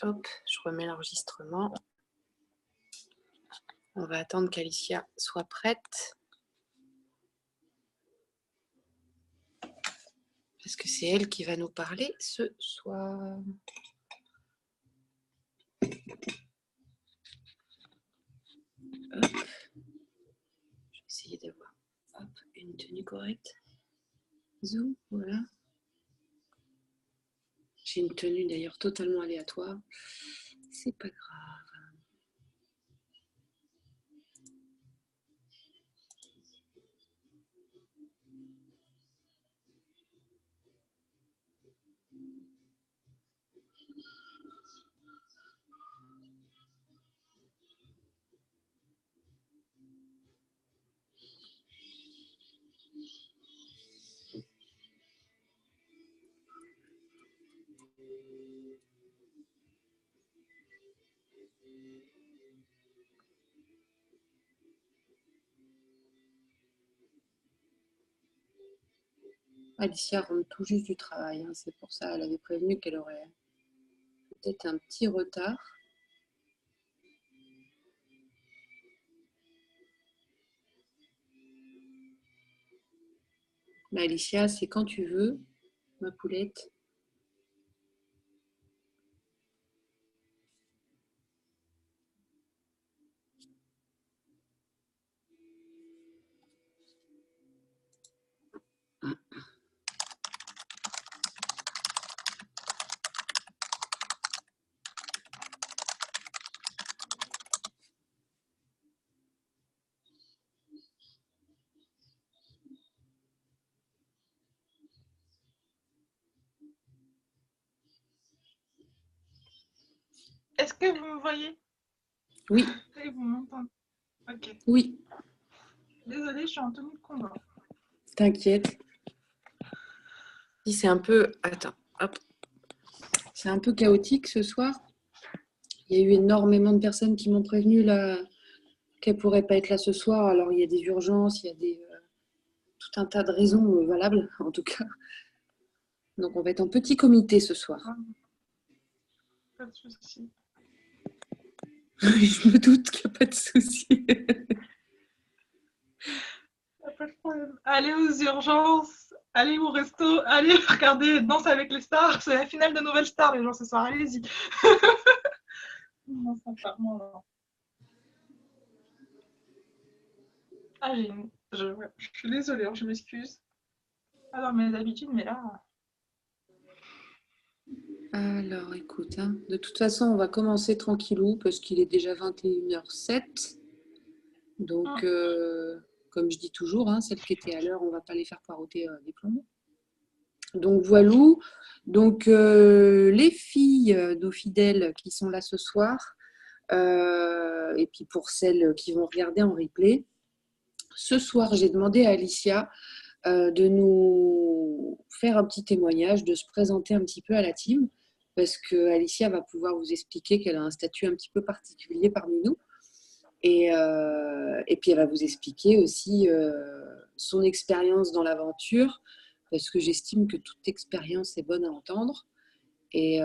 Hop, je remets l'enregistrement. On va attendre qu'Alicia soit prête. Parce que c'est elle qui va nous parler ce soir. Hop. Je vais essayer d'avoir une tenue correcte. Zoom, voilà. J'ai une tenue d'ailleurs totalement aléatoire. C'est pas grave. Alicia rentre tout juste du travail, hein. C'est pour ça, elle avait prévenu qu'elle aurait peut-être un petit retard. Mais Alicia, c'est quand tu veux, ma poulette. Est-ce que vous me voyez? Oui. Et vous m'entendez? Ok. Oui. Désolée, je suis en tenue de combat. T'inquiète. C'est un peu... Attends, hop. C'est un peu chaotique ce soir. Il y a eu énormément de personnes qui m'ont prévenu là, qu'elles ne pourraient pas être là ce soir. Alors, il y a des urgences, il y a tout un tas de raisons valables, en tout cas. Donc, on va être en petit comité ce soir. Pas de souci. Je me doute qu'il n'y a pas de souci. Pas de problème. Allez aux urgences, allez au resto, allez regarder Danse avec les stars. C'est la finale de Nouvelle Star, les gens, ce soir. Allez-y. Non, sympa. Non. Ah, je suis désolée, je m'excuse. Alors, mes habitudes, mais là... Alors, écoute, hein, de toute façon, on va commencer tranquillou parce qu'il est déjà 21h07. Donc, comme je dis toujours, hein, celles qui étaient à l'heure, on ne va pas les faire poireauter des plombs. Donc, voilà. Donc, les filles, nos fidèles qui sont là ce soir, et puis pour celles qui vont regarder en replay, ce soir, j'ai demandé à Alicia de nous faire un petit témoignage, de se présenter un petit peu à la team, parce que Alicia va pouvoir vous expliquer qu'elle a un statut un petit peu particulier parmi nous. Et puis, elle va vous expliquer aussi son expérience dans l'aventure, parce que j'estime que toute expérience est bonne à entendre. Et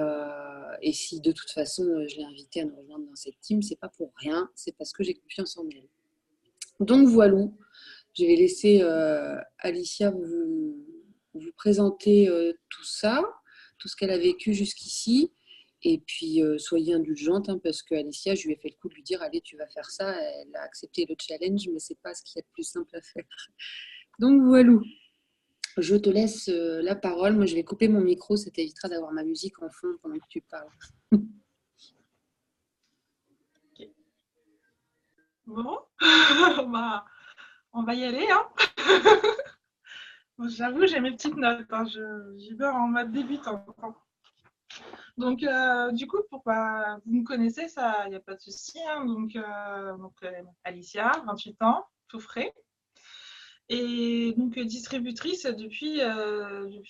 si de toute façon, je l'ai invitée à nous rejoindre dans cette team, c'est pas pour rien, c'est parce que j'ai confiance en elle. Donc, voilà. Je vais laisser Alicia vous présenter tout ça, tout ce qu'elle a vécu jusqu'ici. Et puis, soyez indulgente, hein, parce que Alicia, je lui ai fait le coup de lui dire, allez, tu vas faire ça. Elle a accepté le challenge, mais ce n'est pas ce qu'il y a de plus simple à faire. Donc, voilà. Je te laisse la parole. Moi, je vais couper mon micro. Ça t'évitera d'avoir ma musique en fond pendant que tu parles. Okay. Bon, bah, on va y aller, hein. J'avoue, j'ai mes petites notes, hein. J'y vais en mode débutant. Donc, du coup, vous me connaissez, ça, il n'y a pas de souci, hein. Donc, Alicia, 28 ans, tout frais. Et donc, distributrice depuis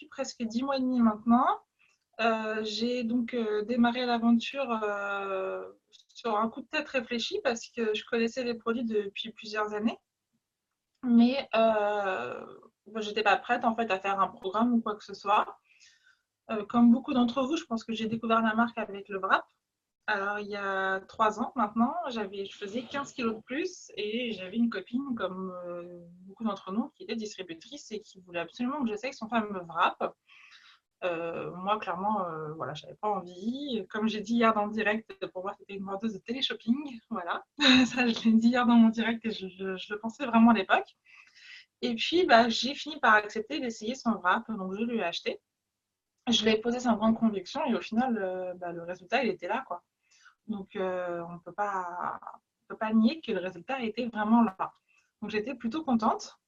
presque 10 mois et demi maintenant. J'ai donc démarré l'aventure sur un coup de tête réfléchi parce que je connaissais les produits depuis plusieurs années. Mais je n'étais pas prête en fait à faire un programme ou quoi que ce soit. Comme beaucoup d'entre vous, je pense que j'ai découvert la marque avec le wrap. Alors, il y a 3 ans maintenant, je faisais 15 kilos de plus et j'avais une copine, comme beaucoup d'entre nous, qui était distributrice et qui voulait absolument que j'essaye son fameux wrap. Moi, clairement, voilà, j'avais pas envie. Comme j'ai dit hier dans le direct, pour moi, c'était une vendeuse de télé-shopping. Voilà, ça, je l'ai dit hier dans mon direct et je le pensais vraiment à l'époque. Et puis, bah, j'ai fini par accepter d'essayer son wrap, donc je lui ai acheté. Je l'ai posé sans grande conviction et au final, bah, le résultat, il était là, quoi. Donc, on peut pas nier que le résultat était vraiment là. Donc, j'étais plutôt contente.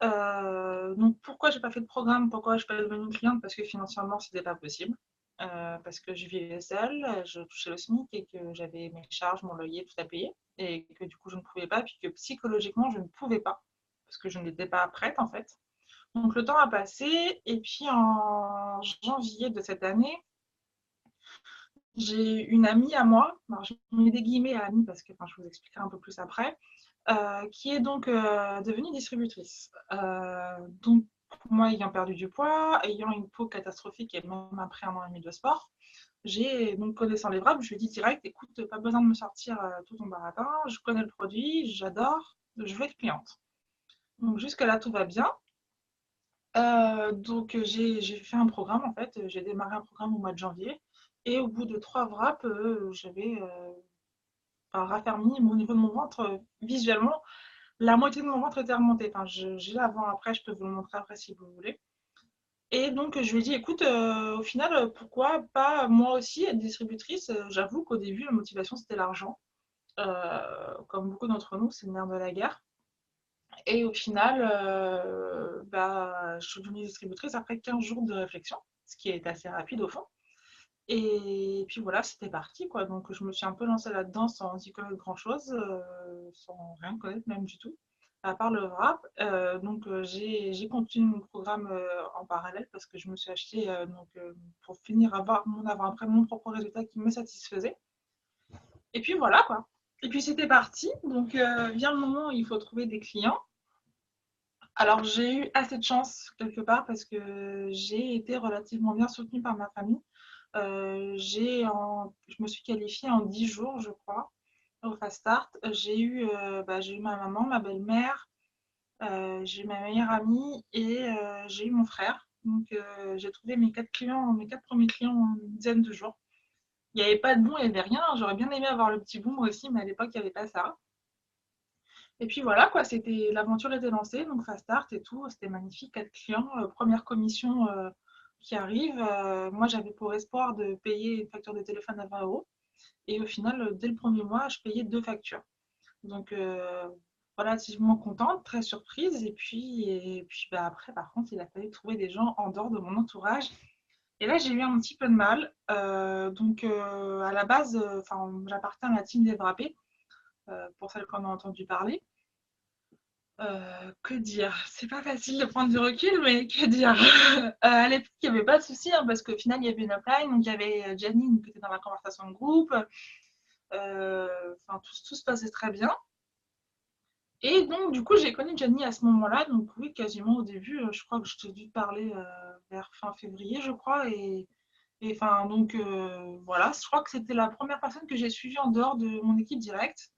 Donc, pourquoi j'ai pas fait de programme? Pourquoi je suis pas devenue cliente? Parce que financièrement, c'était pas possible. Parce que je vivais seule, je touchais le SMIC et que j'avais mes charges, mon loyer, tout à payer. Et que du coup, je ne pouvais pas, puis que psychologiquement, je ne pouvais pas. Parce que je n'étais pas prête, en fait. Donc, le temps a passé. Et puis, en janvier de cette année, j'ai une amie à moi, alors je mets des guillemets à amie parce que enfin, je vous expliquerai un peu plus après, qui est donc devenue distributrice. Donc, moi, ayant perdu du poids, ayant une peau catastrophique et même après 1 an et demi de sport, j'ai donc connaissant les bras, je lui ai dit direct, écoute, pas besoin de me sortir tout ton baratin, je connais le produit, j'adore, je vais être cliente. Donc jusque-là, tout va bien. Donc j'ai fait un programme en fait, j'ai démarré un programme au mois de janvier et au bout de 3 wraps, j'avais raffermi au niveau de mon ventre, visuellement, la moitié de mon ventre était remontée. Enfin, j'ai l'avant-après, je peux vous le montrer après si vous voulez. Et donc je lui ai dit, écoute, au final, pourquoi pas moi aussi être distributrice? J'avoue qu'au début, la motivation, c'était l'argent. Comme beaucoup d'entre nous, c'est le nerf de la guerre. Et au final, bah, je suis devenue distributrice après 15 jours de réflexion, ce qui est assez rapide au fond. Et puis voilà, c'était parti quoi. Donc je me suis un peu lancée là-dedans sans y connaître grand-chose, sans rien connaître même du tout, à part le rap. Donc j'ai continué mon programme en parallèle parce que je me suis acheté pour finir avoir après mon propre résultat qui me satisfaisait. Et puis voilà quoi. Et puis c'était parti. Donc vient le moment où il faut trouver des clients. Alors j'ai eu assez de chance quelque part parce que j'ai été relativement bien soutenue par ma famille. Je me suis qualifiée en 10 jours, je crois, au Fast Start. J'ai eu ma maman, ma belle-mère, j'ai eu ma meilleure amie et j'ai eu mon frère. Donc j'ai trouvé mes 4 clients, mes 4 premiers clients en une dizaine de jours. Il n'y avait pas de bon, il n'y avait rien. J'aurais bien aimé avoir le petit bon moi aussi, mais à l'époque, il n'y avait pas ça. Et puis voilà, quoi, l'aventure était lancée, donc Fast Start et tout, c'était magnifique, 4 clients, première commission qui arrive. Moi, j'avais pour espoir de payer une facture de téléphone à 20 euros. Et au final, dès le premier mois, je payais 2 factures. Donc, relativement contente, très surprise. Et puis bah, après, par contre, il a fallu trouver des gens en dehors de mon entourage. Et là, j'ai eu un petit peu de mal. À la base, j'appartiens à la team des Wrappés, pour celles qu'on a entendu parler. Que dire? C'est pas facile de prendre du recul, mais que dire? À l'époque, il n'y avait pas de souci, hein, parce qu'au final, il y avait une upline, donc il y avait Janine qui était dans la conversation de groupe. Tout se passait très bien. Et donc, du coup, j'ai connu Janine à ce moment-là, donc oui, quasiment au début, je crois que je t'ai dû parler vers fin février, je crois. Voilà, je crois que c'était la première personne que j'ai suivie en dehors de mon équipe directe.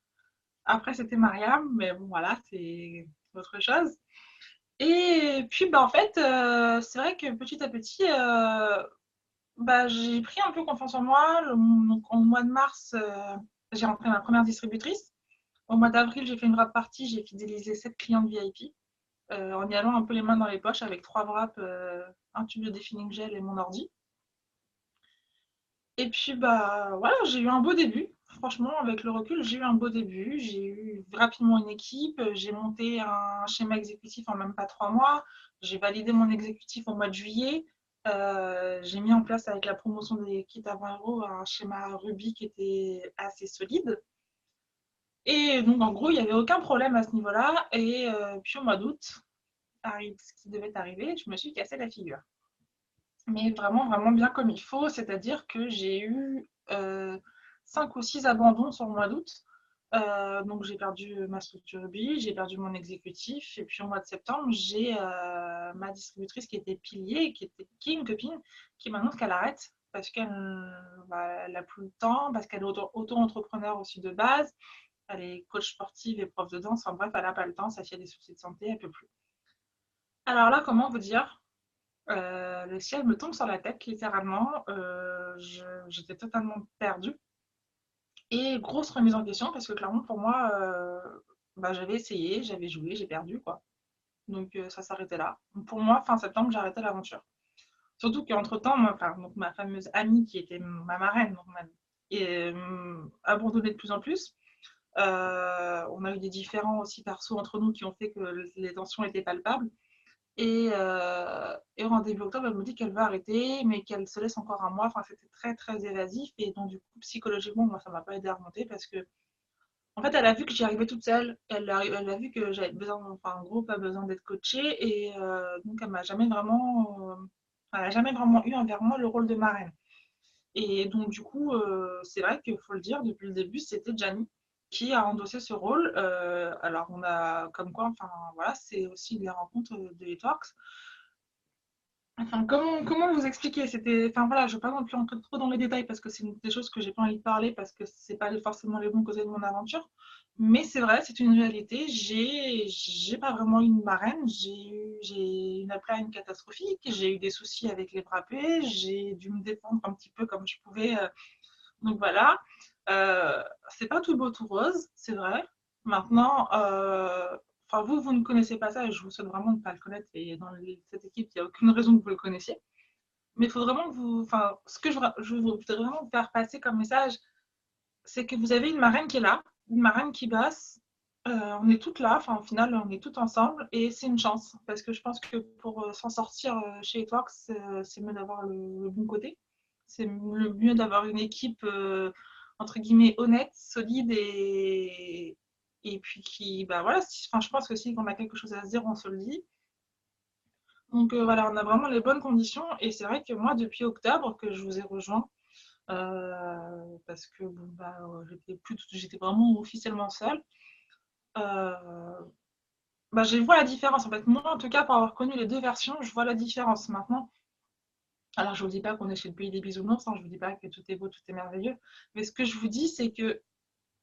Après, c'était Mariam, mais bon, voilà, c'est autre chose. Et puis, bah, en fait, c'est vrai que petit à petit, bah, j'ai pris un peu confiance en moi. Donc, au mois de mars, j'ai rentré ma première distributrice. Au mois d'avril, j'ai fait une wrap party, j'ai fidélisé 7 clientes VIP en y allant un peu les mains dans les poches avec 3 wraps, un tube de défilling gel et mon ordi. Et puis, bah, voilà, j'ai eu un beau début. Franchement, avec le recul, j'ai eu un beau début. J'ai eu rapidement une équipe. J'ai monté un schéma exécutif en même pas 3 mois. J'ai validé mon exécutif au mois de juillet. J'ai mis en place avec la promotion des kits à 20 euros un schéma Ruby qui était assez solide. Et donc, en gros, il n'y avait aucun problème à ce niveau-là. Et puis, au mois d'août, arrive ce qui devait arriver, je me suis cassé la figure. Mais vraiment, vraiment bien comme il faut. C'est-à-dire que j'ai eu 5 ou 6 abandons sur le mois d'août. Donc j'ai perdu ma structure UBI, j'ai perdu mon exécutif. Et puis au mois de septembre, j'ai ma distributrice qui était pilier, qui est une copine, qui m'annonce qu'elle arrête parce qu'elle n'a plus le temps, parce qu'elle est auto-entrepreneur aussi de base. Elle est coach sportive et prof de danse. Enfin bref, elle n'a pas le temps. Sa fille a des soucis de santé, elle ne peut plus. Alors là, comment vous dire, le ciel me tombe sur la tête, littéralement. J'étais totalement perdue. Et grosse remise en question, parce que clairement, pour moi, j'avais essayé, j'avais joué, j'ai perdu, quoi. Donc ça s'arrêtait là. Pour moi, fin septembre, j'arrêtais l'aventure. Surtout qu'entre-temps, donc ma fameuse amie qui était ma marraine, donc et, abandonnait de plus en plus. On a eu des différends aussi perso entre nous qui ont fait que les tensions étaient palpables. Et en début octobre, elle me dit qu'elle va arrêter, mais qu'elle se laisse encore un mois. Enfin, c'était très, très évasif. Et donc, du coup, psychologiquement, moi, ça m'a pas aidé à remonter parce que, en fait, elle a vu que j'y arrivais toute seule. Elle a vu que j'avais besoin, enfin, en gros, pas besoin d'être coachée. Et donc, elle n'a jamais vraiment eu envers moi le rôle de marraine. Et donc, du coup, c'est vrai qu'il faut le dire, depuis le début, c'était Gianni qui a endossé ce rôle. Alors, on a comme quoi, enfin, voilà, c'est aussi les rencontres de Networks. Enfin, comment vous expliquer? C'était, enfin voilà, je ne vais pas non plus rentrer trop dans les détails parce que c'est des choses que j'ai pas envie de parler parce que c'est pas forcément les bons côtés de mon aventure. Mais c'est vrai, c'est une réalité. J'ai pas vraiment une marraine. J'ai une upline catastrophique. J'ai eu des soucis avec les frappés. J'ai dû me défendre un petit peu comme je pouvais. Donc voilà. C'est pas tout beau tout rose, c'est vrai. Maintenant, enfin vous ne connaissez pas ça et je vous souhaite vraiment de ne pas le connaître. Et dans cette équipe, il n'y a aucune raison que vous le connaissiez. Mais il faut vraiment que vous, enfin, ce que je voudrais vraiment vous faire passer comme message, c'est que vous avez une marraine qui est là, une marraine qui bosse. On est toutes là, enfin au final, on est toutes ensemble et c'est une chance parce que je pense que pour s'en sortir chez Etworks, c'est mieux d'avoir le bon côté. C'est le mieux d'avoir une équipe entre guillemets honnête, solide et puis qui, bah voilà, enfin, je pense que si on a quelque chose à se dire, on se le dit. Donc voilà, on a vraiment les bonnes conditions et c'est vrai que moi, depuis octobre que je vous ai rejoint, parce que bon, j'étais vraiment officiellement seule. Euh, je vois la différence. En fait, moi, en tout cas, pour avoir connu les deux versions, je vois la différence maintenant. Alors, je ne vous dis pas qu'on est chez le pays des bisounours, hein, je ne vous dis pas que tout est beau, tout est merveilleux. Mais ce que je vous dis, c'est que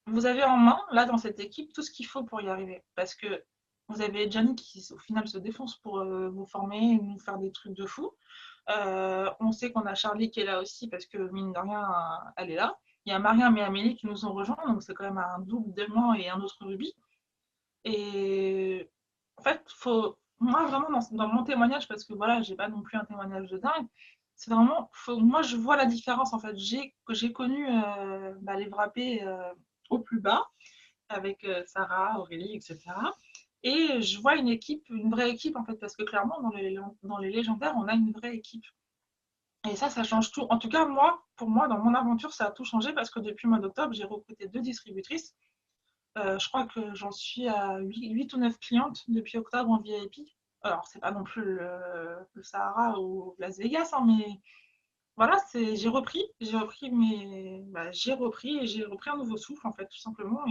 vous avez en main, là, dans cette équipe, tout ce qu'il faut pour y arriver. Parce que vous avez Gianni qui, au final, se défonce pour vous former et nous faire des trucs de fou. On sait qu'on a Charlie qui est là aussi parce que mine de rien, elle est là. Il y a Mariam et Amélie qui nous ont rejoints, donc c'est quand même un double d'aimant et un autre rubis. Et en fait, faut, moi vraiment dans mon témoignage, parce que voilà, j'ai pas non plus un témoignage de dingue, c'est vraiment, moi je vois la différence en fait. J'ai connu les frappés au plus bas avec Sarah, Aurélie, etc. Et je vois une équipe, une vraie équipe en fait, parce que clairement dans les légendaires, on a une vraie équipe. Et ça change tout. En tout cas, moi, pour moi, dans mon aventure, ça a tout changé parce que depuis le mois d'octobre, j'ai recruté 2 distributrices. Je crois que j'en suis à 8 ou 9 clientes depuis octobre en VIP. Alors, c'est pas non plus le Sahara ou Las Vegas, hein, mais voilà, j'ai repris et j'ai repris un nouveau souffle, en fait, tout simplement.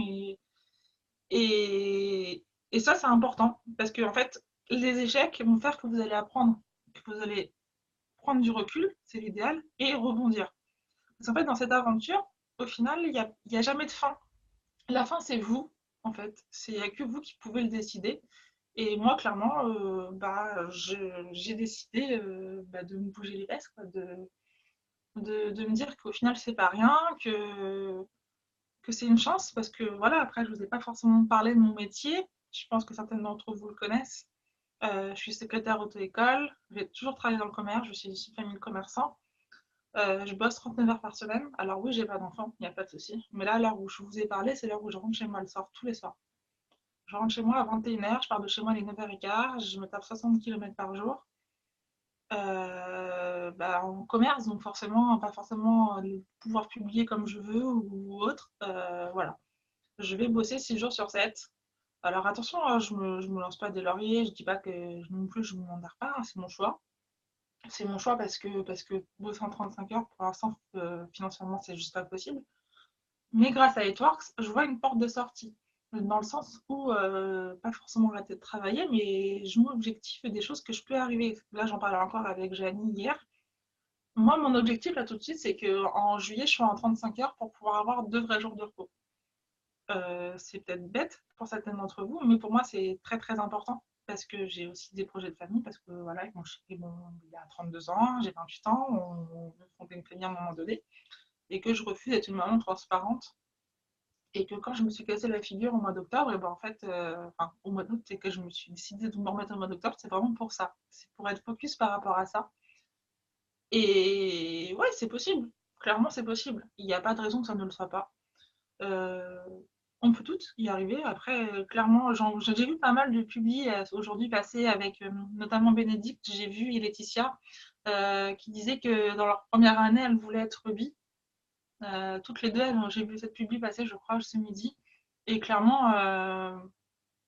Et ça, c'est important parce que, en fait, les échecs vont faire que vous allez apprendre, que vous allez prendre du recul, c'est l'idéal, et rebondir. Parce qu'en fait, dans cette aventure, au final, il y a jamais de fin. La fin, c'est vous, en fait. Il n'y a que vous qui pouvez le décider. Et moi, clairement, j'ai décidé de me bouger les fesses, quoi, de me dire qu'au final, c'est pas rien, que c'est une chance, parce que voilà, après, je vous ai pas forcément parlé de mon métier. Je pense que certains d'entre vous le connaissent. Je suis secrétaire auto-école, j'ai toujours travaillé dans le commerce, je suis issue de famille de commerçants. Je bosse 39 heures par semaine. Alors oui, j'ai pas d'enfant, il n'y a pas de souci. Mais là, l'heure où je vous ai parlé, c'est l'heure où je rentre chez moi le soir, tous les soirs. Je rentre chez moi à 21h, je pars de chez moi à 9h15, je me tape 60 km par jour. En commerce, donc forcément, pas forcément pouvoir publier comme je veux ou autre. Voilà. Je vais bosser 6 jours sur 7. Alors attention, hein, je me lance pas des lauriers, je dis pas que non plus je ne m'endors pas, hein, c'est mon choix. C'est mon choix parce que bosser en 35 heures, pour l'instant, financièrement, c'est juste pas possible. Mais grâce à Etworks, je vois une porte de sortie. Dans le sens où, pas forcément arrêter de travailler, mais je m'objectif des choses que je peux arriver. Là, j'en parlais encore avec Janie hier. Moi, mon objectif là tout de suite, c'est qu'en juillet, je suis en 35 heures pour pouvoir avoir 2 vrais jours de repos. C'est peut-être bête pour certaines d'entre vous, mais pour moi, c'est très très important parce que j'ai aussi des projets de famille, parce que voilà, avec mon chéri, bon, il a 32 ans, j'ai 28 ans, on veut fonder une famille à un moment donné, et que je refuse d'être une maman transparente. Et que quand je me suis cassé la figure au mois d'octobre, et ben en fait, enfin, au mois d'août, et que je me suis décidée de me remettre au mois d'octobre, c'est vraiment pour ça. C'est pour être focus par rapport à ça. Et ouais, c'est possible. Clairement, c'est possible. Il n'y a pas de raison que ça ne le soit pas. Euh, on peut toutes y arriver. Après, clairement, j'ai vu pas mal de publis aujourd'hui passer avec notamment Bénédicte, j'ai vu, et Laetitia, qui disaient que dans leur première année, elles voulaient être bi. Toutes les deux, j'ai vu cette publi passer, je crois, ce midi. Et clairement,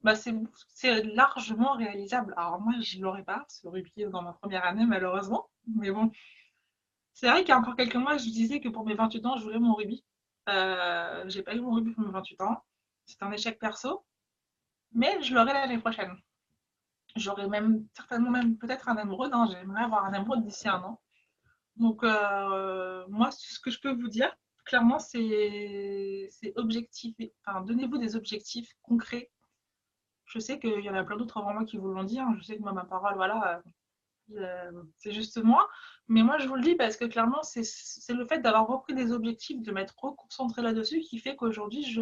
bah, c'est largement réalisable. Alors moi, je ne l'aurais pas, ce rugby dans ma première année, malheureusement. Mais bon, c'est vrai qu'il y a encore quelques mois, je disais que pour mes 28 ans, je voulais mon rugby. J'ai pas eu mon rugby pour mes 28 ans. C'est un échec perso, mais je l'aurai l'année prochaine. J'aurai même, certainement même peut-être un amoureux. Non, j'aimerais avoir un amoureux d'ici un an. Donc, moi, ce que je peux vous dire, clairement, c'est objectif. Enfin, donnez-vous des objectifs concrets. Je sais qu'il y en a plein d'autres avant moi qui vous l'ont dit, hein. Je sais que moi, ma parole, voilà, c'est juste moi. Mais moi, je vous le dis parce que clairement, c'est le fait d'avoir repris des objectifs, de m'être reconcentré là-dessus qui fait qu'aujourd'hui,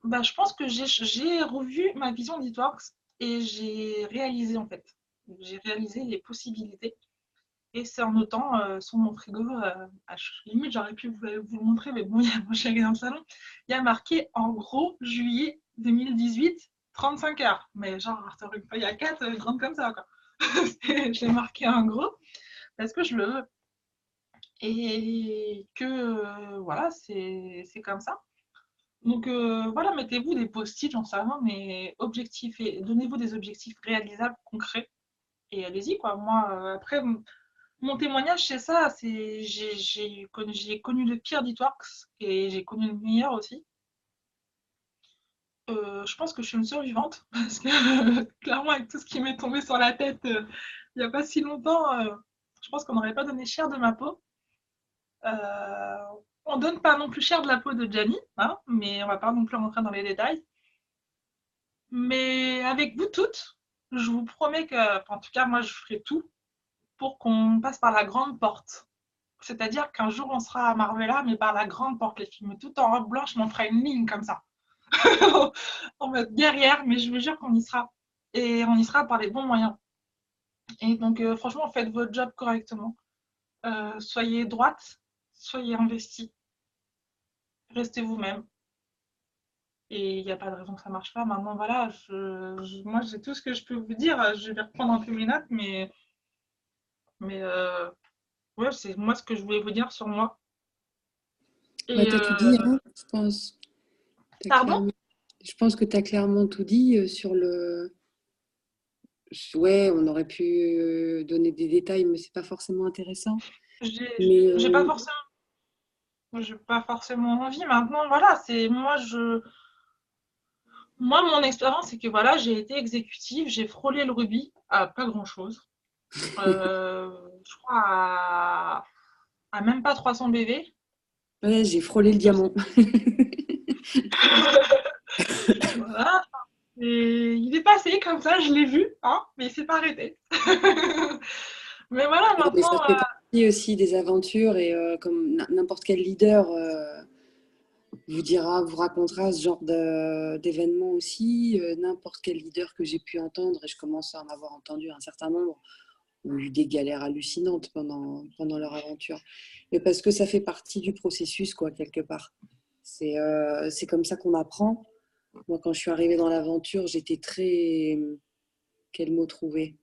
bah, je pense que j'ai revu ma vision d'Eatworks et j'ai réalisé, en fait. J'ai réalisé les possibilités. Et c'est en notant sur mon frigo, limite j'aurais pu vous le montrer, mais bon, il y a mon chéri dans le salon, il y a marqué en gros juillet 2018, 35 heures. Mais genre, sur une feuille A4, grande comme ça, quoi. Je l'ai marqué en gros parce que je le veux. Et que voilà, c'est comme ça. Donc voilà, mettez-vous des post-it, j'en sais rien, mais objectifs et donnez-vous des objectifs réalisables, concrets, et allez-y, quoi. Moi, après, mon témoignage, c'est ça. J'ai connu le pire d'Itworks et j'ai connu le meilleur aussi. Je pense que je suis une survivante parce que clairement, avec tout ce qui m'est tombé sur la tête il n'y a pas si longtemps, je pense qu'on n'aurait pas donné cher de ma peau. Euh, on donne pas non plus cher de la peau de Gianni, hein, mais on va pas non plus rentrer dans les détails. Mais avec vous toutes, je vous promets que, en tout cas, moi, je ferai tout pour qu'on passe par la grande porte. C'est-à-dire qu'un jour, on sera à Marvella, mais par la grande porte, les films. Tout en robe blanche, mais on fera une ligne comme ça. En mode guerrière, mais je vous jure qu'on y sera. Et on y sera par les bons moyens. Et donc, franchement, faites votre job correctement. Soyez droite, soyez investie, restez vous-même. Et il n'y a pas de raison que ça ne marche pas. Maintenant, voilà, moi, j'ai tout ce que je peux vous dire. Je vais reprendre un peu mes notes, mais ouais, c'est moi ce que je voulais vous dire sur moi. Bah, Et tu as tout dit, hein, je pense. T'as pardon? clairement... Je pense que tu as clairement tout dit sur le... Ouais, on aurait pu donner des détails, mais c'est pas forcément intéressant. Mais J'ai pas forcément J'ai pas forcément envie maintenant. Voilà, c'est moi mon expérience c'est que voilà, j'ai été exécutive, j'ai frôlé le rubis à pas grand-chose. Je crois à même pas 300 BV. ouais, j'ai frôlé le Donc diamant. voilà. Et il est passé comme ça, je l'ai vu, hein, mais il s'est pas arrêté. Mais voilà, Mais ça maintenant, fait partie aussi des aventures et comme n'importe quel leader vous dira, vous racontera ce genre d'événements aussi. N'importe quel leader que j'ai pu entendre, et je commence à en avoir entendu un certain nombre, ont eu des galères hallucinantes pendant leur aventure. Mais parce que ça fait partie du processus, quoi, quelque part. C'est comme ça qu'on apprend. Moi, quand je suis arrivée dans l'aventure, j'étais très... Quel mot trouver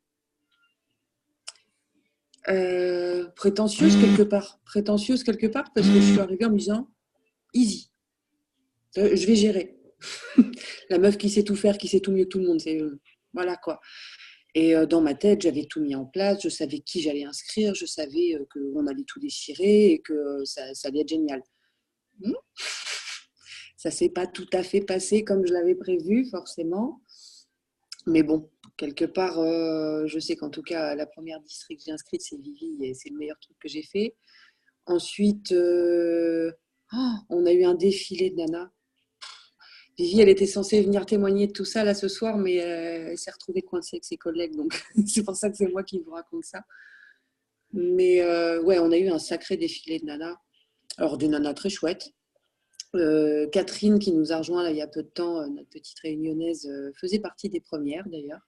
prétentieuse quelque part. Prétentieuse quelque part parce que je suis arrivée en me disant easy, je vais gérer. La meuf qui sait tout faire, qui sait tout mieux que tout le monde, c'est voilà quoi. Et dans ma tête, j'avais tout mis en place, je savais qui j'allais inscrire, je savais qu'on allait tout déchirer et que ça allait être génial. Ça s'est pas tout à fait passé comme je l'avais prévu, forcément. Mais bon, quelque part, je sais qu'en tout cas, la première district que j'ai inscrite, c'est Vivi et c'est le meilleur truc que j'ai fait. Ensuite, on a eu un défilé de nanas. Vivi, elle était censée venir témoigner de tout ça là ce soir, mais elle s'est retrouvée coincée avec ses collègues, donc c'est pour ça que c'est moi qui vous raconte ça. Mais ouais, on a eu un sacré défilé de nanas. Alors des nanas très chouettes. Catherine, qui nous a rejoint là, il y a peu de temps, notre petite réunionnaise, faisait partie des premières d'ailleurs.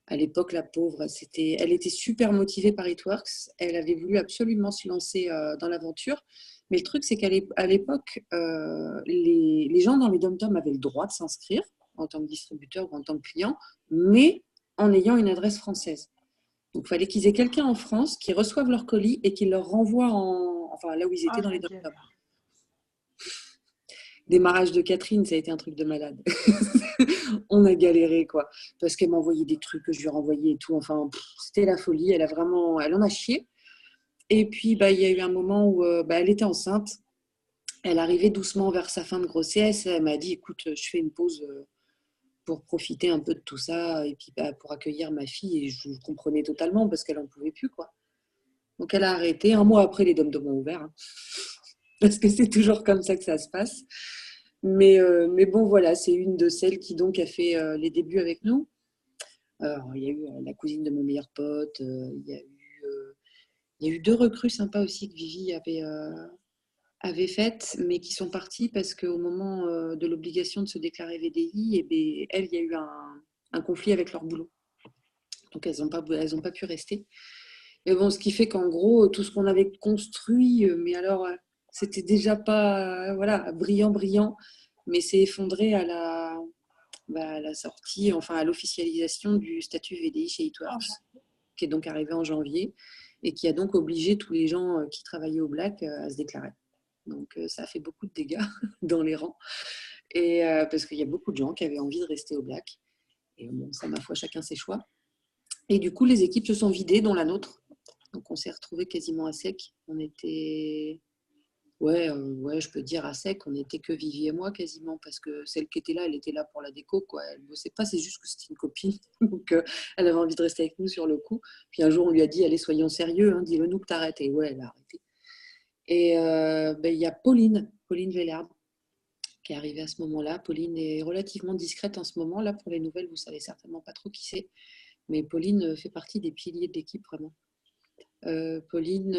À l'époque, la pauvre, elle était super motivée par It Works. Elle avait voulu absolument se lancer dans l'aventure. Mais le truc, c'est qu'à l'époque, les gens dans les dom-toms avaient le droit de s'inscrire en tant que distributeur ou en tant que client, mais en ayant une adresse française. Donc, il fallait qu'ils aient quelqu'un en France qui reçoive leur colis et qui leur renvoie enfin, là où ils étaient Ah, dans les ok. dom-toms. Démarrage de Catherine, ça a été un truc de malade. On a galéré, quoi. Parce qu'elle m'envoyait des trucs que je lui renvoyais et tout. Enfin, c'était la folie. Elle en a chié. Et puis, bah, il y a eu un moment où bah, elle était enceinte. Elle arrivait doucement vers sa fin de grossesse. Elle m'a dit, écoute, je fais une pause pour profiter un peu de tout ça et puis bah, pour accueillir ma fille. Et je comprenais totalement parce qu'elle en pouvait plus, quoi. Donc, elle a arrêté. Un mois après, les dom-toms ont ouvert. Hein. Parce que c'est toujours comme ça que ça se passe. Mais bon, voilà, c'est une de celles qui donc a fait les débuts avec nous. Il y a eu la cousine de mon meilleur pote, il y a eu deux recrues sympas aussi que Vivi avait faites, mais qui sont parties parce qu'au moment de l'obligation de se déclarer VDI, et bien, elles, il y a eu un conflit avec leur boulot. Donc elles ont pas pu rester. Mais bon, ce qui fait qu'en gros, tout ce qu'on avait construit, mais alors, c'était déjà pas voilà, brillant, brillant, mais c'est effondré à la sortie, enfin à l'officialisation du statut VDI chez Ah, It Works, qui est donc arrivé en janvier et qui a donc obligé tous les gens qui travaillaient au Black à se déclarer. Donc ça a fait beaucoup de dégâts dans les rangs, et parce qu'il y a beaucoup de gens qui avaient envie de rester au Black. Et bon, ça, ma foi, chacun ses choix. Et du coup, les équipes se sont vidées, dont la nôtre. Donc on s'est retrouvés quasiment à sec. On était ouais, je peux dire à sec, on n'était que Vivi et moi quasiment, parce que celle qui était là, elle était là pour la déco, quoi. Elle ne bossait pas, c'est juste que c'était une copine. Donc, elle avait envie de rester avec nous sur le coup. Puis un jour, on lui a dit, allez, soyons sérieux, hein, dis-le nous que t'arrêtes. Et ouais, elle a arrêté. Et ben, il y a Pauline Vélard, qui est arrivée à ce moment-là. Pauline est relativement discrète en ce moment. Là, pour les nouvelles, vous savez certainement pas trop qui c'est. Mais Pauline fait partie des piliers de l'équipe, vraiment. Pauline,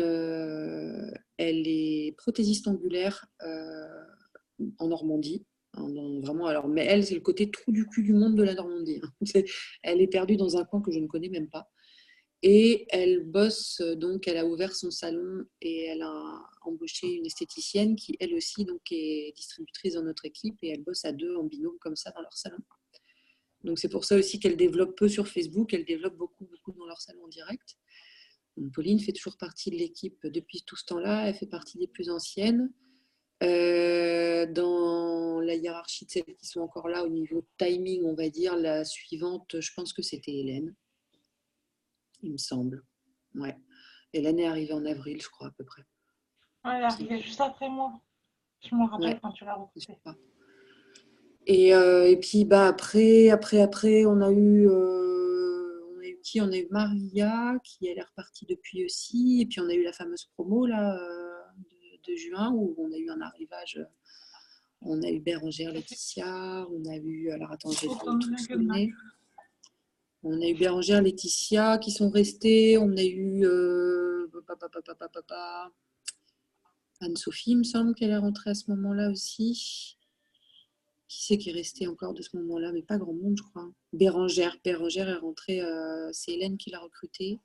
elle est prothésiste angulaire en Normandie. Vraiment, alors, mais elle, c'est le côté trou du cul du monde de la Normandie. Hein. Elle est perdue dans un coin que je ne connais même pas. Et elle bosse, donc elle a ouvert son salon et elle a embauché une esthéticienne qui, elle aussi, donc, est distributrice dans notre équipe, et elle bosse à deux en binôme comme ça dans leur salon. Donc c'est pour ça aussi qu'elle développe peu sur Facebook, elle développe beaucoup, beaucoup dans leur salon en direct. Donc, Pauline fait toujours partie de l'équipe depuis tout ce temps-là, elle fait partie des plus anciennes. Dans la hiérarchie de celles qui sont encore là au niveau timing, on va dire, la suivante, je pense que c'était Hélène, il me semble. Ouais. Hélène est arrivée en avril, je crois, à peu près. ouais, elle est arrivée juste après moi. Je me rappelle Ouais, quand tu l'as je recrutée. crois. Et puis bah, après, on a eu qui? On a eu Maria, qui elle est repartie depuis aussi. Et puis on a eu la fameuse promo là, de juin, où on a eu un arrivage. On a eu Bérangère Laetitia, on a eu. Alors attends, je vais Autant de tout bien que de mal. donner. On a eu Bérangère Laetitia qui sont restées. On a eu Anne-Sophie, il me semble qu'elle est rentrée à ce moment-là aussi. Qui c'est qui est resté encore de ce moment-là? Mais pas grand monde, je crois. Bérangère est rentrée, c'est Hélène qui l'a recrutée.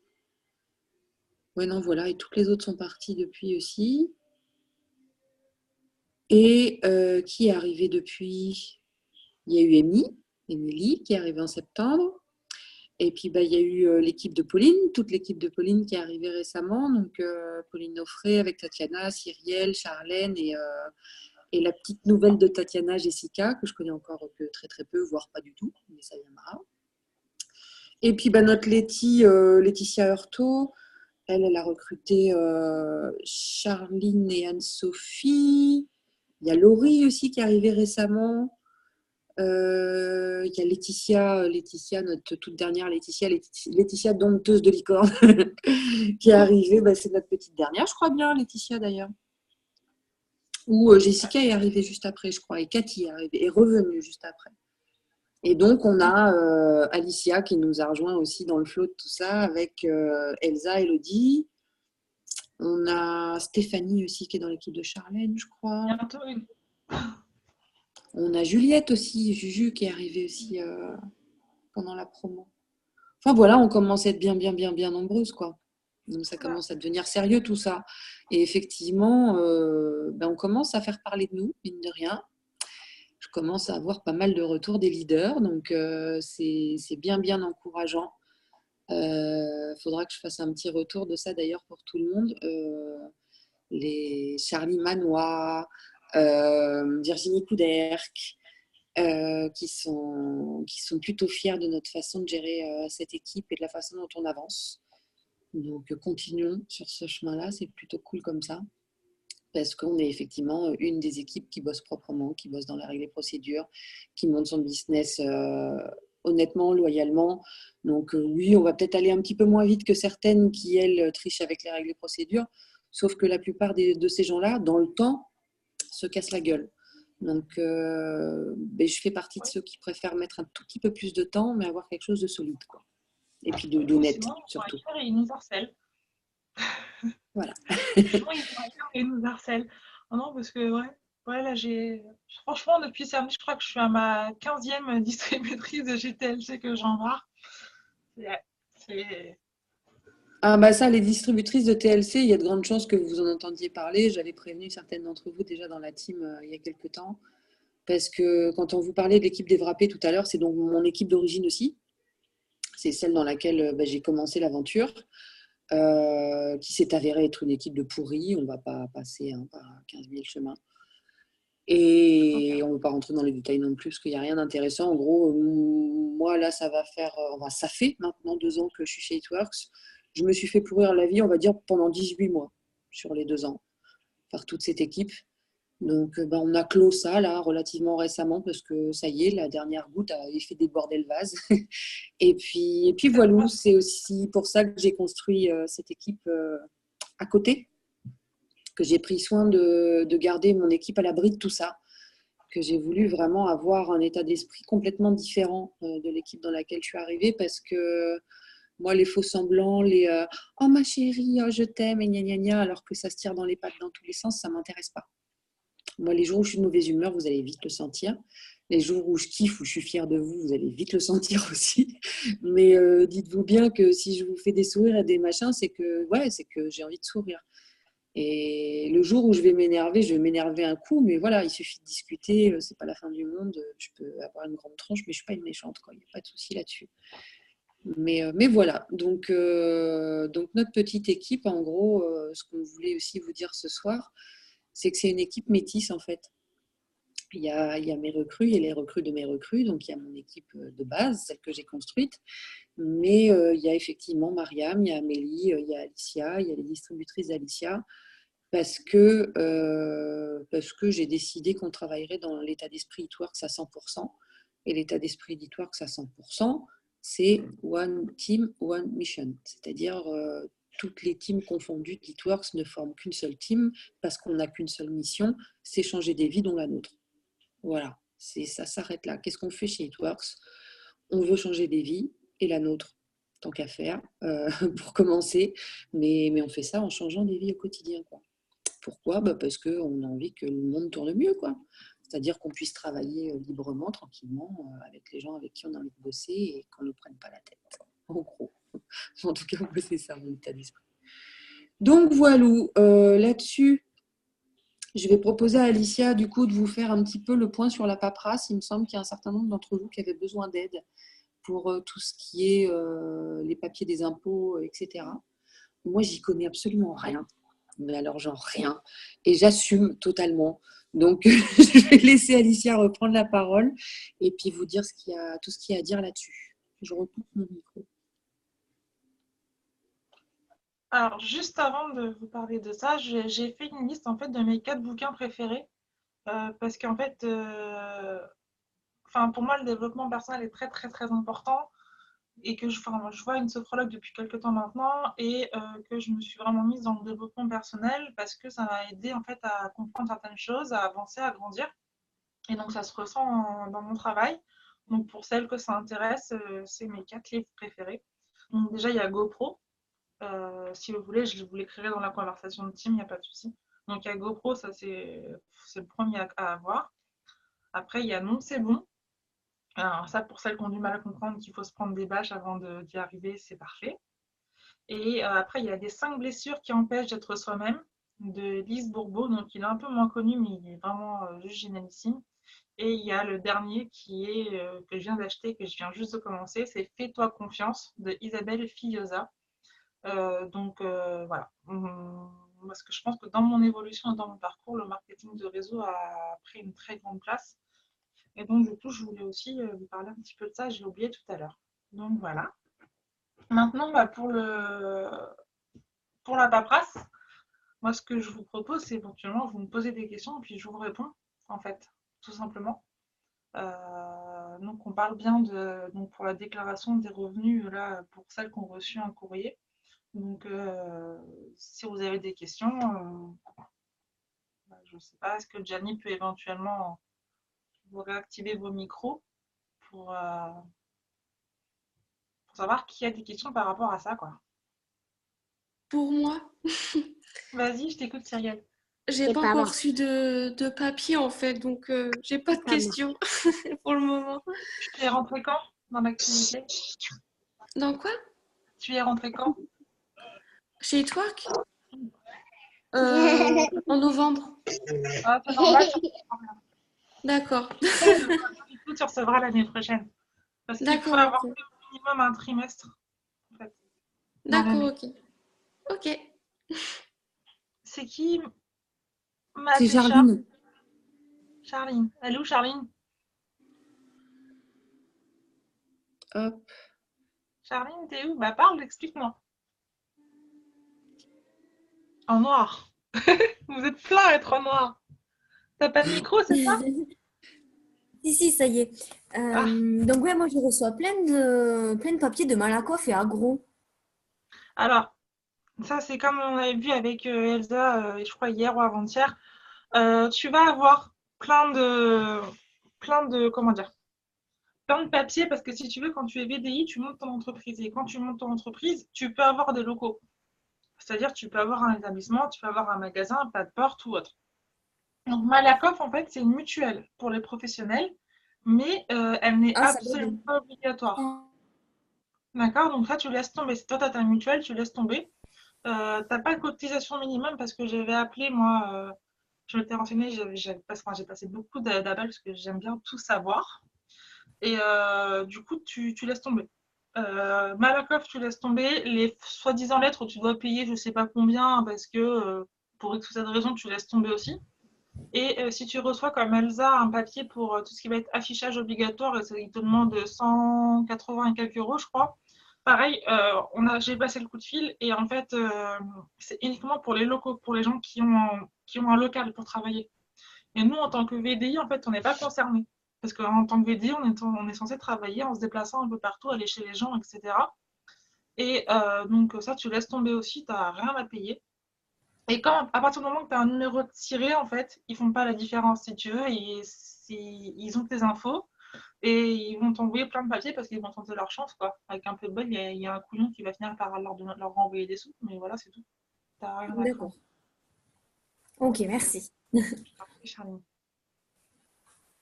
Ouais, non, voilà, et toutes les autres sont parties depuis aussi. Et qui est arrivé depuis? Il y a eu Émilie, qui est arrivée en septembre. Et puis, bah, il y a eu l'équipe de Pauline, toute l'équipe de Pauline qui est arrivée récemment. Donc, Pauline Nofré avec Tatiana, Cyrielle, Charlène et la petite nouvelle de Tatiana, Jessica, que je connais encore que très très peu, voire pas du tout, mais ça viendra. Et puis bah, notre Laetitia Heurtaud, elle a recruté Charline et Anne-Sophie. Il y a Laurie aussi qui est arrivée récemment. Il y a Laetitia, notre toute dernière Laetitia dompteuse de licorne, qui est arrivée. Bah, c'est notre petite dernière, je crois bien, Laetitia d'ailleurs. Ou Jessica est arrivée juste après, je crois, et Cathy est revenue juste après. Et donc, on a Alicia qui nous a rejoint aussi dans le flot de tout ça, avec Elsa, Elodie. On a Stéphanie aussi qui est dans l'équipe de Charlène, je crois. Bientôt une. On a Juliette aussi, Juju, qui est arrivée aussi pendant la promo. Enfin voilà, on commence à être bien nombreuses, quoi. Donc ça commence à devenir sérieux tout ça. Et effectivement, on commence à faire parler de nous, mine de rien. Je commence à avoir pas mal de retours des leaders, donc c'est bien encourageant. Faudra que je fasse un petit retour de ça d'ailleurs pour tout le monde. Les Charlie Manois, Virginie Couderc, qui sont plutôt fiers de notre façon de gérer cette équipe et de la façon dont on avance. Donc continuons sur ce chemin-là, c'est plutôt cool comme ça, parce qu'on est effectivement une des équipes qui bosse proprement, qui bosse dans la règle et procédures, qui monte son business honnêtement, loyalement. Donc oui, on va peut-être aller un petit peu moins vite que certaines qui, elles, trichent avec les règles et procédures, sauf que la plupart de ces gens-là, dans le temps, se cassent la gueule. Donc je fais partie de ceux qui préfèrent mettre un tout petit peu plus de temps, mais avoir quelque chose de solide, quoi. Et puis d'honnête, surtout. Ils nous harcèlent. Voilà. Franchement, ils nous harcèlent. Oh non, parce que, ouais là, franchement, depuis samedi, je crois que je suis à ma 15e distributrice de GTLC que j'embarque. C'est. Ah bah ça, les distributrices de TLC, il y a de grandes chances que vous en entendiez parler. J'avais prévenu certaines d'entre vous déjà dans la team il y a quelques temps. Parce que quand on vous parlait de l'équipe des Wrappés tout à l'heure, c'est donc mon équipe d'origine aussi. C'est celle dans laquelle j'ai commencé l'aventure, qui s'est avérée être une équipe de pourris. On ne va pas passer par 15 000 chemins. Et on ne veut pas rentrer dans les détails non plus, parce qu'il n'y a rien d'intéressant. En gros, moi, là, ça fait maintenant 2 ans que je suis chez Itworks. Je me suis fait pourrir la vie, on va dire, pendant 18 mois sur les 2 ans, par toute cette équipe. Donc, on a clos ça, là, relativement récemment, parce que ça y est, la dernière goutte a fait déborder le vase. et puis voilà, c'est aussi pour ça que j'ai construit cette équipe à côté, que j'ai pris soin de garder mon équipe à l'abri de tout ça, que j'ai voulu vraiment avoir un état d'esprit complètement différent de l'équipe dans laquelle je suis arrivée, parce que moi, les faux semblants, oh ma chérie, oh, je t'aime, et gna gna gna, alors que ça se tire dans les pattes dans tous les sens, ça ne m'intéresse pas. Moi, les jours où je suis de mauvaise humeur, vous allez vite le sentir. Les jours où je kiffe, où je suis fière de vous, vous allez vite le sentir aussi. Mais dites-vous bien que si je vous fais des sourires et des machins, c'est que j'ai envie de sourire. Et le jour où je vais m'énerver un coup, mais voilà, il suffit de discuter, c'est pas la fin du monde. Je peux avoir une grande tranche, mais je suis pas une méchante, quoi. Il n'y a pas de souci là-dessus. Mais voilà, donc notre petite équipe, en gros, ce qu'on voulait aussi vous dire ce soir, c'est que c'est une équipe métisse en fait. Il y a mes recrues et les recrues de mes recrues, donc il y a mon équipe de base, celle que j'ai construite, mais il y a effectivement Mariam, il y a Amélie, il y a Alicia, il y a les distributrices d'Alicia, parce que j'ai décidé qu'on travaillerait dans l'état d'esprit Itworks à 100%, et l'état d'esprit d'Itworks à 100%, c'est one team, one mission, c'est-à-dire toutes les teams confondues d'Itworks ne forment qu'une seule team, parce qu'on n'a qu'une seule mission, c'est changer des vies, dont la nôtre. Voilà, ça s'arrête là. Qu'est-ce qu'on fait chez Itworks? On veut changer des vies, et la nôtre, tant qu'à faire, pour commencer, mais on fait ça en changeant des vies au quotidien, quoi. Pourquoi? Parce qu'on a envie que le monde tourne mieux, quoi. C'est-à-dire qu'on puisse travailler librement, tranquillement, avec les gens avec qui on a envie de bosser et qu'on ne nous prenne pas la tête, en gros. En tout cas, c'est ça mon état d'esprit. Donc voilà, là-dessus, je vais proposer à Alicia, du coup, de vous faire un petit peu le point sur la paperasse. Il me semble qu'il y a un certain nombre d'entre vous qui avaient besoin d'aide pour tout ce qui est les papiers des impôts, etc. Moi, j'y connais absolument rien. Mais alors, genre rien. Et j'assume totalement. Donc, je vais laisser Alicia reprendre la parole et puis vous dire tout ce qu'il y a à dire là-dessus. Je recoupe mon micro. Alors, juste avant de vous parler de ça, j'ai fait une liste en fait de mes 4 bouquins préférés parce qu'en fait, enfin, pour moi, le développement personnel est très, très, très important et que je vois une sophrologue depuis quelques temps maintenant et que je me suis vraiment mise dans le développement personnel parce que ça m'a aidé en fait à comprendre certaines choses, à avancer, à grandir. Et donc, ça se ressent dans mon travail. Donc, pour celles que ça intéresse, c'est mes 4 livres préférés. Donc, déjà, il y a GoPro. Si vous voulez, je vous l'écrirai dans la conversation de team, il n'y a pas de souci. Donc, il y a GoPro, ça c'est le premier à avoir. Après, il y a Non, c'est bon. Alors, ça, pour celles qui ont du mal à comprendre qu'il faut se prendre des bâches avant d'y arriver, c'est parfait. Et après, il y a des 5 blessures qui empêchent d'être soi-même de Lise Bourbeau. Donc, il est un peu moins connu, mais il est vraiment juste génialissime. Et il y a le dernier qui est que je viens d'acheter, que je viens juste de commencer, c'est Fais-toi confiance de Isabelle Fillosa. Voilà. Parce que je pense que dans mon évolution et dans mon parcours, le marketing de réseau a pris une très grande place. Et donc, du coup, je voulais aussi vous parler un petit peu de ça, j'ai oublié tout à l'heure. Donc voilà. Maintenant, bah, pour la paperasse, moi, ce que je vous propose, c'est éventuellement, vous me posez des questions et puis je vous réponds, en fait, tout simplement. Donc, on parle bien donc pour la déclaration des revenus, là, pour celles qui ont reçu un courrier. Donc, si vous avez des questions, je ne sais pas, est-ce que Gianni peut éventuellement vous réactiver vos micros pour, euh, pour savoir qui a des questions par rapport à ça, quoi. Pour moi, Vas-y, je t'écoute, Cyrielle. j'ai C'est pas pas encore moi. reçu de papier en fait, donc j'ai pas de C'est pas moi. questions pour le moment. Tu es rentré quand dans l'activité? Dans quoi? Tu es rentré quand? Chez Twerk? En novembre. Ah, c'est normal, D'accord. du coup, tu recevras l'année prochaine. Parce qu'il faut D'accord, avoir ok. fait au minimum un trimestre, en fait, dans D'accord, l'année. ok. Ok. C'est qui m'a C'est appelé chat? Charline. Charline. Elle est où, Charline? Hop. Charline, t'es où? Bah, parle, explique-moi. En noir. Vous êtes plein à être en noir. T'as pas de micro, c'est ça? Si, ça y est. Ah, Donc ouais, moi je reçois plein de papiers de Malakoff et Agro. alors, ça, c'est comme on avait vu avec Elsa, je crois hier ou avant-hier. Tu vas avoir comment dire, plein de papiers parce que si tu veux, quand tu es VDI, tu montes ton entreprise. Et quand tu montes ton entreprise, tu peux avoir des locaux. C'est-à-dire, tu peux avoir un établissement, tu peux avoir un magasin, un pas de porte ou autre. Donc, Malakoff, en fait, c'est une mutuelle pour les professionnels, mais elle n'est Ah, ça doit absolument être... pas obligatoire. D'accord? Donc, là, tu laisses tomber. Si toi, tu as ta mutuelle, tu laisses tomber. T'as pas de cotisation minimum parce que j'avais appelé, moi, je m'étais renseignée, j'ai passé beaucoup d'appels parce que j'aime bien tout savoir. Et du coup, tu laisses tomber. Malakoff, tu laisses tomber. Les soi-disant lettres, tu dois payer je sais pas combien parce que pour X ou cette raison, tu laisses tomber aussi. Et si tu reçois comme Elsa un papier pour tout ce qui va être affichage obligatoire, et il te demande 180 et quelques euros, je crois. Pareil, j'ai passé le coup de fil et en fait, c'est uniquement pour les locaux, pour les gens qui ont un local pour travailler. Et nous, en tant que VDI, en fait, on n'est pas concernés. Parce qu'en tant que VDI, on est censé travailler en se déplaçant un peu partout, aller chez les gens, etc. Et donc, ça, tu laisses tomber aussi, tu n'as rien à payer. Et à partir du moment que tu as un numéro de tiré, en fait, ils font pas la différence, si tu veux. Ils ont tes infos et ils vont t'envoyer plein de papiers parce qu'ils vont tenter leur chance, quoi. Avec un peu de bol, il y a un couillon qui va finir par leur renvoyer des sous. Mais voilà, c'est tout. T'as rien à craindre. D'accord. Ok, merci. Charline.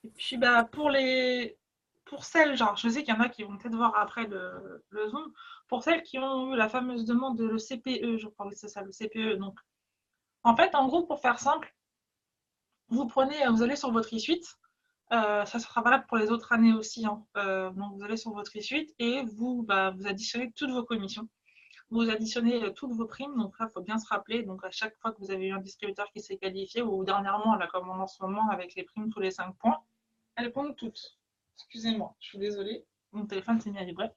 Et puis, bah, pour celles, genre, je sais qu'il y en a qui vont peut-être voir après le Zoom, pour celles qui ont eu la fameuse demande de le CPE, je crois que c'est ça, le CPE. Donc, en fait, en gros, pour faire simple, vous allez sur votre e-suite. Ça sera valable pour les autres années aussi, hein. Donc, vous allez sur votre e-suite et vous additionnez toutes vos commissions. Vous additionnez toutes vos primes. Donc là, il faut bien se rappeler. Donc, à chaque fois que vous avez eu un distributeur qui s'est qualifié, ou dernièrement, là, comme en ce moment, avec les primes tous les 5 points, elles comptent toutes. Excusez-moi, je suis désolée. Mon téléphone s'est mis à vibrer.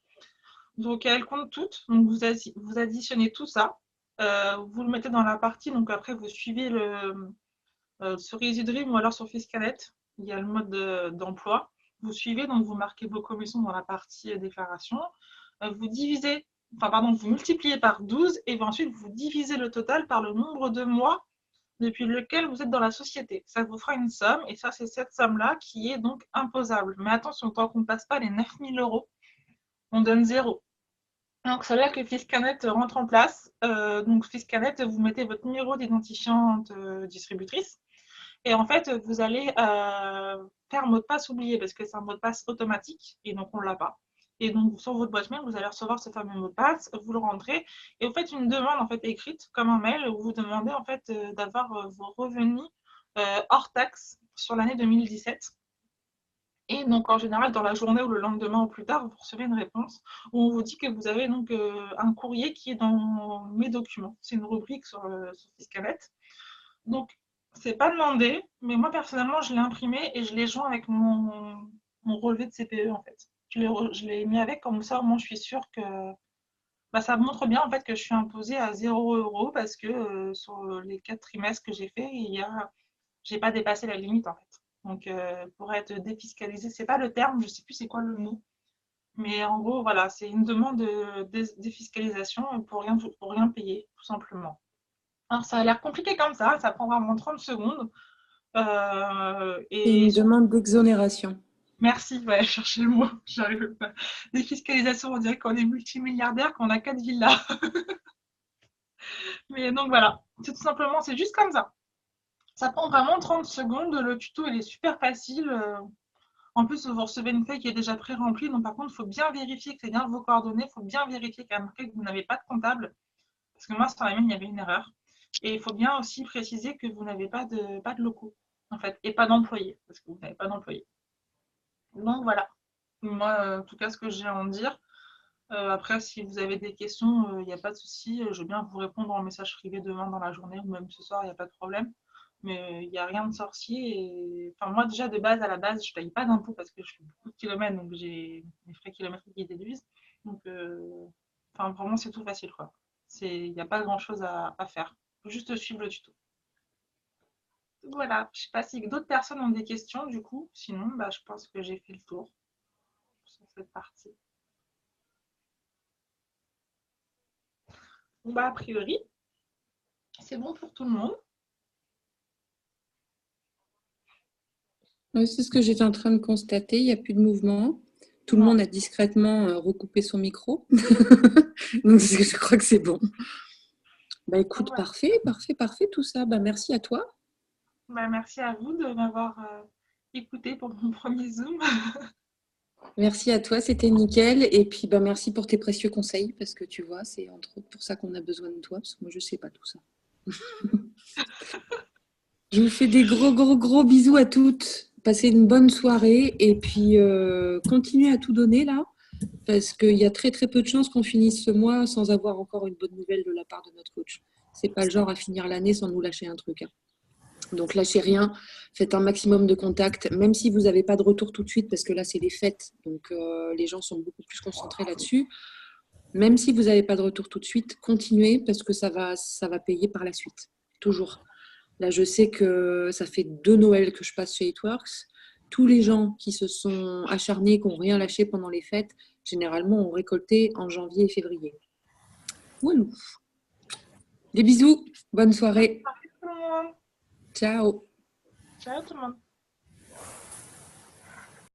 Donc, elles comptent toutes. Donc, vous additionnez tout ça. Vous le mettez dans la partie. Donc, après, vous suivez sur EasyDream ou alors sur Fiscanet. Il y a le mode d'emploi. vous suivez, donc vous marquez vos commissions dans la partie déclaration. Vous divisez, enfin pardon, vous multipliez par 12 et ensuite vous divisez le total par le nombre de mois depuis lequel vous êtes dans la société. Ça vous fera une somme et ça, c'est cette somme-là qui est donc imposable. Mais attention, tant qu'on ne passe pas les 9 000 €, on donne 0. Donc, c'est là que Fiscanet rentre en place. Donc, Fiscanet, vous mettez votre numéro d'identifiante distributrice. Et en fait, vous allez faire mot de passe oublié parce que c'est un mot de passe automatique et donc on ne l'a pas. Et donc, sur votre boîte mail, vous allez recevoir ce fameux mot de passe, vous le rentrez et vous faites une demande en fait écrite comme un mail où vous demandez en fait d'avoir vos revenus hors taxe sur l'année 2017. Et donc, en général, dans la journée ou le lendemain ou plus tard, vous recevez une réponse où on vous dit que vous avez donc un courrier qui est dans mes documents. C'est une rubrique sur Fiscanet. Donc, c'est pas demandé, mais moi, personnellement, je l'ai imprimé et je l'ai joint avec mon relevé de CPE, en fait. Je l'ai mis avec, comme ça, au moins, je suis sûre que bah, ça montre bien, en fait, que je suis imposée à 0 € parce que sur les 4 trimestres que j'ai fait, j'ai pas dépassé la limite, en fait. Donc, pour être défiscalisé, c'est pas le terme, je sais plus c'est quoi le mot. Mais en gros, voilà, c'est une demande de défiscalisation pour rien payer, tout simplement. Alors, ça a l'air compliqué comme ça prend vraiment 30 secondes. C'est Et une demande d'exonération. merci, ouais, chercher le mot, j'arrive pas. Défiscalisation, on dirait qu'on est multimilliardaire, qu'on a 4 villas. Mais donc voilà, c'est tout simplement, c'est juste comme ça. Ça prend vraiment 30 secondes, le tuto il est super facile. En plus, vous recevez une feuille qui est déjà pré-remplie, donc par contre, il faut bien vérifier que c'est bien vos coordonnées, il faut bien vérifier qu'il y a marqué que vous n'avez pas de comptable, parce que moi, sur la mienne, il y avait une erreur. Et il faut bien aussi préciser que vous n'avez pas de locaux, en fait, et pas d'employés, parce que vous n'avez pas d'employés. Donc voilà, moi, en tout cas, ce que j'ai à en dire. Après, si vous avez des questions, il n'y a pas de souci, je veux bien vous répondre en message privé demain dans la journée ou même ce soir, il n'y a pas de problème. Mais il n'y a rien de sorcier. Et... Enfin, moi, déjà, de base, à la base, je ne paye pas d'impôts parce que je fais beaucoup de kilomètres, donc j'ai mes frais kilométriques qui déduisent. Donc, enfin, vraiment, c'est tout facile, quoi. Il n'y a pas grand-chose à faire. Il faut juste suivre le tuto. Donc, voilà, je ne sais pas si d'autres personnes ont des questions, du coup. Sinon, bah, je pense que j'ai fait le tour sur cette partie. Bon, bah, a priori, c'est bon pour tout le monde. Oui, c'est ce que j'étais en train de constater. Il n'y a plus de mouvement. Tout le Non. monde a discrètement recoupé son micro. Donc, je crois que c'est bon. Bah, écoute, Ouais. parfait tout ça. Bah, merci à toi. Bah, merci à vous de m'avoir écouté pour mon premier Zoom. Merci à toi, c'était nickel. Et puis, bah, merci pour tes précieux conseils parce que tu vois, c'est entre autres pour ça qu'on a besoin de toi parce que moi, je ne sais pas tout ça. Je vous fais des gros bisous à toutes. Passez une bonne soirée et puis continuez à tout donner là parce qu'il y a très peu de chances qu'on finisse ce mois sans avoir encore une bonne nouvelle de la part de notre coach. C'est pas le genre à finir l'année sans nous lâcher un truc, hein. Donc lâchez rien, faites un maximum de contacts, même si vous n'avez pas de retour tout de suite parce que là c'est les fêtes, donc les gens sont beaucoup plus concentrés là-dessus. Même si vous n'avez pas de retour tout de suite, continuez parce que ça va payer par la suite, toujours. Là, je sais que ça fait 2 Noëls que je passe chez Itworks. Tous les gens qui se sont acharnés, qui n'ont rien lâché pendant les fêtes, généralement ont récolté en janvier et février. Voilà. Des bisous, bonne soirée. Salut tout le monde. Ciao. Ciao tout le monde.